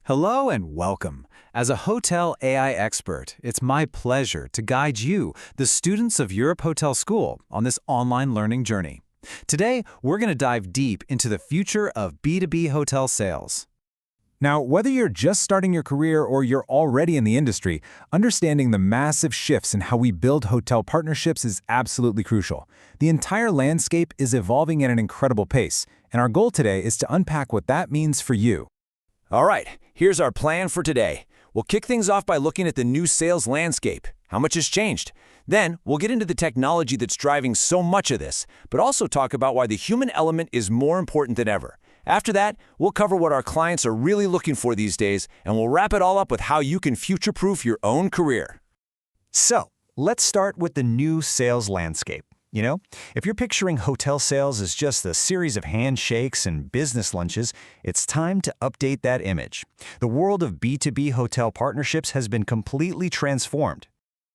Hello and welcome. As a hotel AI expert, it's my pleasure to guide you, the students of Europe Hotel School, on this online learning journey. Today, we're going to dive deep into the future of B2B hotel sales. Now, whether you're just starting your career or you're already in the industry, understanding the massive shifts in how we build hotel partnerships is absolutely crucial. The entire landscape is evolving at an incredible pace, and our goal today is to unpack what that means for you. All right, here's our plan for today. We'll kick things off by looking at the new sales landscape, how much has changed. Then, we'll get into the technology that's driving so much of this, but also talk about why the human element is more important than ever. After that, we'll cover what our clients are really looking for these days, and we'll wrap it all up with how you can future-proof your own career. So, let's start with the new sales landscape. If you're picturing hotel sales as just a series of handshakes and business lunches, it's time to update that image. The world of B2B hotel partnerships has been completely transformed.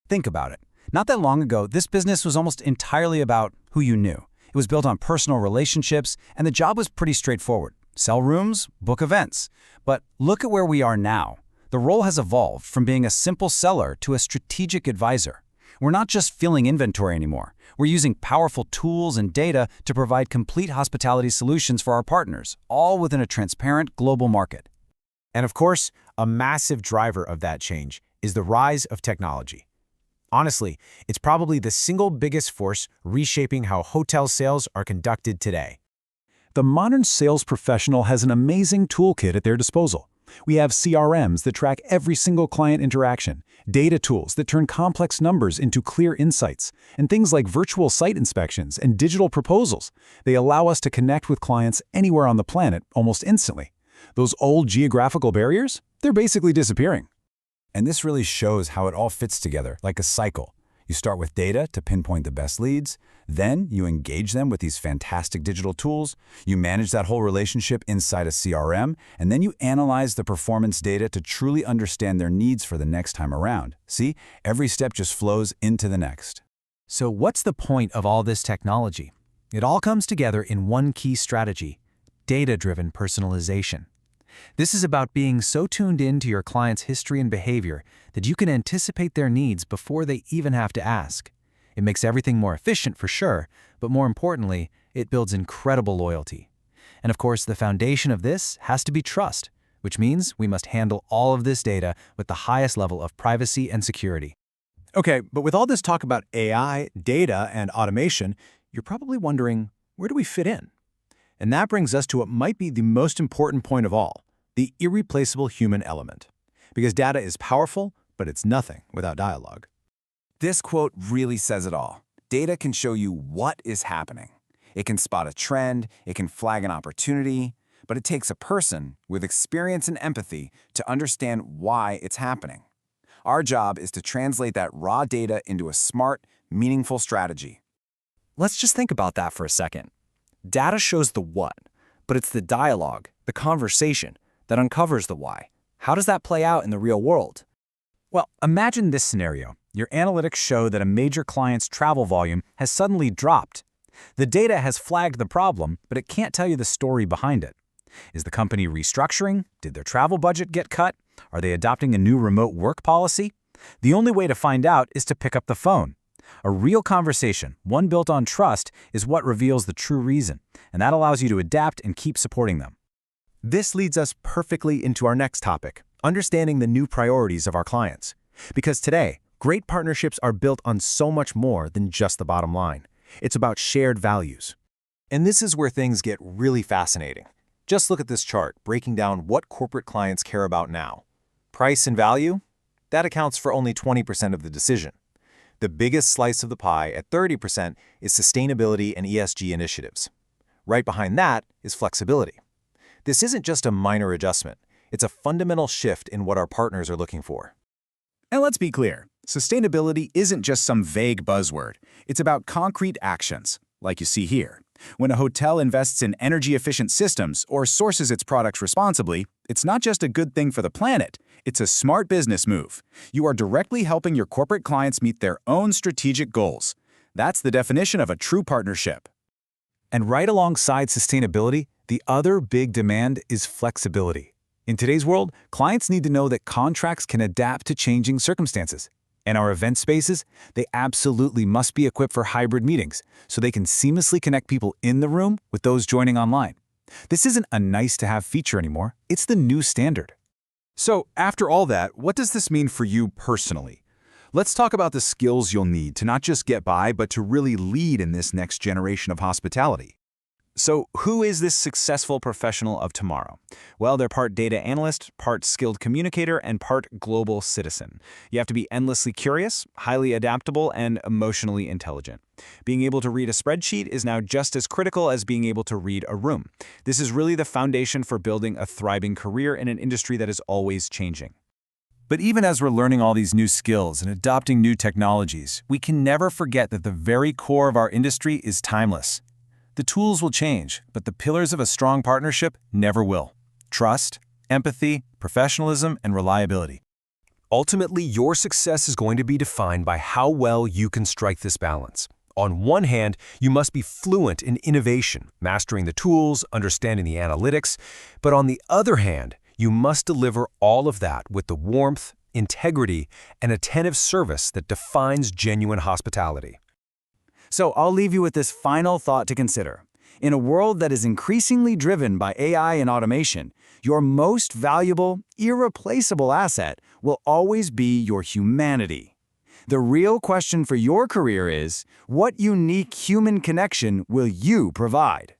Think about it. Not that long ago, this business was almost entirely about who you knew. It was built on personal relationships, and the job was pretty straightforward. Sell rooms, book events. But look at where we are now. The role has evolved from being a simple seller to a strategic advisor. We're not just filling inventory anymore. We're using powerful tools and data to provide complete hospitality solutions for our partners, all within a transparent global market. And of course, a massive driver of that change is the rise of technology. Honestly, it's probably the single biggest force reshaping how hotel sales are conducted today. The modern sales professional has an amazing toolkit at their disposal. We have CRMs that track every single client interaction, data tools that turn complex numbers into clear insights, and things like virtual site inspections and digital proposals. They allow us to connect with clients anywhere on the planet almost instantly. Those old geographical barriers, they're basically disappearing. And this really shows how it all fits together, like a cycle. You start with data to pinpoint the best leads, then you engage them with these fantastic digital tools, you manage that whole relationship inside a CRM, and then you analyze the performance data to truly understand their needs for the next time around. See, every step just flows into the next. So what's the point of all this technology? It all comes together in one key strategy: data-driven personalization. This is about being so tuned in to your client's history and behavior that you can anticipate their needs before they even have to ask. It makes everything more efficient for sure, but more importantly, it builds incredible loyalty. And of course, the foundation of this has to be trust, which means we must handle all of this data with the highest level of privacy and security. Okay, but with all this talk about AI, data, and automation, you're probably wondering, where do we fit in? And that brings us to what might be the most important point of all: the irreplaceable human element. Because data is powerful, but it's nothing without dialogue. This quote really says it all. Data can show you what is happening. It can spot a trend, it can flag an opportunity, but it takes a person with experience and empathy to understand why it's happening. Our job is to translate that raw data into a smart, meaningful strategy. Let's just think about that for a second. Data shows the what, but it's the dialogue, the conversation, that uncovers the why. How does that play out in the real world? Well, imagine this scenario. Your analytics show that a major client's travel volume has suddenly dropped. The data has flagged the problem, but it can't tell you the story behind it. Is the company restructuring? Did their travel budget get cut? Are they adopting a new remote work policy? The only way to find out is to pick up the phone. A real conversation, one built on trust, is what reveals the true reason, and that allows you to adapt and keep supporting them. This leads us perfectly into our next topic: understanding the new priorities of our clients. Because today, great partnerships are built on so much more than just the bottom line. It's about shared values. And this is where things get really fascinating. Just look at this chart breaking down what corporate clients care about now. Price and value? That accounts for only 20% of the decision. The biggest slice of the pie at 30% is sustainability and ESG initiatives. Right behind that is flexibility. This isn't just a minor adjustment. It's a fundamental shift in what our partners are looking for. And let's be clear, sustainability isn't just some vague buzzword. It's about concrete actions, like you see here. When a hotel invests in energy-efficient systems or sources its products responsibly, it's not just a good thing for the planet, it's a smart business move. You are directly helping your corporate clients meet their own strategic goals. That's the definition of a true partnership. And right alongside sustainability, the other big demand is flexibility. In today's world, clients need to know that contracts can adapt to changing circumstances. And our event spaces, they absolutely must be equipped for hybrid meetings, so they can seamlessly connect people in the room with those joining online. This isn't a nice-to-have feature anymore, it's the new standard. So, after all that, what does this mean for you personally? Let's talk about the skills you'll need to not just get by, but to really lead in this next generation of hospitality. So, who is this successful professional of tomorrow? Well, they're part data analyst, part skilled communicator, and part global citizen. You have to be endlessly curious, highly adaptable, and emotionally intelligent. Being able to read a spreadsheet is now just as critical as being able to read a room. This is really the foundation for building a thriving career in an industry that is always changing. But even as we're learning all these new skills and adopting new technologies, we can never forget that the very core of our industry is timeless. The tools will change, but the pillars of a strong partnership never will. Trust, empathy, professionalism, and reliability. Ultimately, your success is going to be defined by how well you can strike this balance. On one hand, you must be fluent in innovation, mastering the tools, understanding the analytics, but on the other hand, you must deliver all of that with the warmth, integrity, and attentive service that defines genuine hospitality. So I'll leave you with this final thought to consider. In a world that is increasingly driven by AI and automation, your most valuable, irreplaceable asset will always be your humanity. The real question for your career is, what unique human connection will you provide?